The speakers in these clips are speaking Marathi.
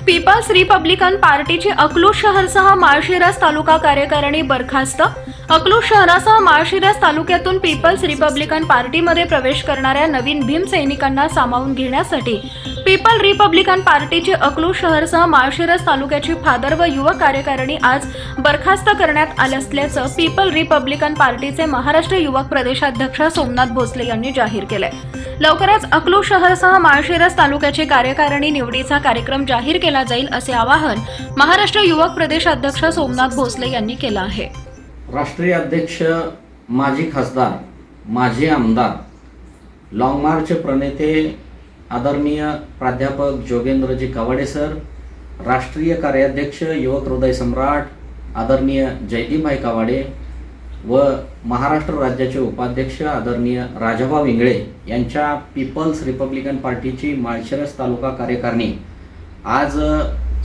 पीपल्स रिपब्लिकन पार्टीची अकलूज शहरसह माळशिरस तालुका कार्यकारिणी बरखास्त। अकलूज शहरासह माळशिरस तालुक्यातून पीपल्स रिपब्लिकन पार्टीमध्ये प्रवेश करणाऱ्या नवीन भीम सैनिकांना सामावून घेण्यासाठी पीपल रिपब्लिकन पार्टीची अकलूज शहरसह माळशिरस तालुक्याची फादर व युवक कार्यकारिणी आज बरखास्त करण्यात आली असल्याचं पीपल रिपब्लिकन पार्टीचे महाराष्ट्र युवक प्रदेशाध्यक्ष सोमनाथ भोसले यांनी जाहीर केले। लवकरच अकलूज शहरसह माळशिरस तालुक्याची कार्यकारिणी निवडीचा कार्यक्रम जाहीर केला जाईल असे आवाहन महाराष्ट्र युवक प्रदेशाध्यक्ष सोमनाथ भोसले यांनी केले आहे। राष्ट्रीय अध्यक्ष, माजी खासदार, माजी आमदार, लॉंग मार्च प्रणेते आदरणीय प्राध्यापक जोगेंद्रजी कवाडे सर, राष्ट्रीय कार्याध्यक्ष युवक हृदय सम्राट आदरणीय जयदीपभाई कवाडे व महाराष्ट्र राज्याचे उपाध्यक्ष आदरणीय राजाभाऊ इंगळे यांच्या पीपल्स रिपब्लिकन पार्टीची माळशिरस तालुका कार्यकारिणी आज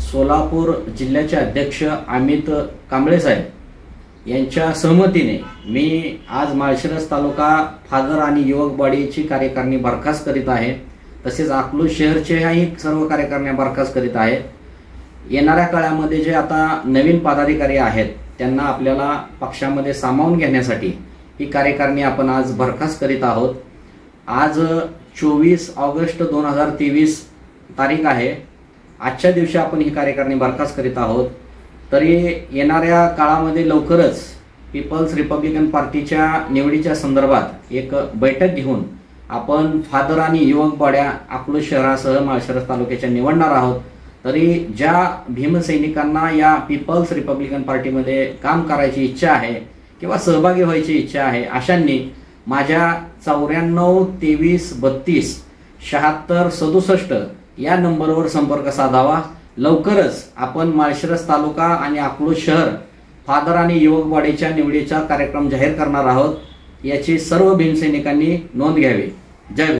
सोलापूर जिल्ह्याचे अध्यक्ष अमित कांबळे साहेब यांच्या सहमतीने मी आज माळशिरस तालुका फादर आणि युवक बॉडीची कार्यकारिणी बरखास्त करीत आहे। तसेच अकलूज शहरचेही सर्व कार्यकारिण्या बरखास्त करीत आहेत। येणाऱ्या काळामध्ये जे आता नवीन पदाधिकारी आहेत त्यांना आपल्याला पक्षामध्ये सामावून घेण्यासाठी ही कार्यकारिणी आपण आज बरखास्त करीत आहोत। आज 24 ऑगस्ट 2023 तारीख आहे। आजच्या दिवशी आपण ही कार्यकारिणी बरखास्त करीत आहोत। तरी येणाऱ्या काळामध्ये लवकरच पीपल्स रिपब्लिकन पार्टीच्या निवडीच्या संदर्भात एक बैठक घेऊन आपण फादर आणि युवक बॉड्या अकलूज शहरासह माळशिरस तालुक्याच्या निवडणार आहोत। तरी ज्या भीमसैनिकांना या पीपल्स रिपब्लिकन पार्टीमध्ये काम करायची इच्छा आहे किंवा सहभागी व्हायची इच्छा आहे अशांनी माझ्या 94 23 32 76 67 या नंबरवर संपर्क साधावा। लवकरच आपण माळशिरस तालुका आणि अकलूज शहर फादर आणि युवक बॉडीच्या निवडीचा कार्यक्रम जाहीर करणार आहोत। याची सर्व भीमसैनिकांनी नोंद घ्यावी। जय भीम।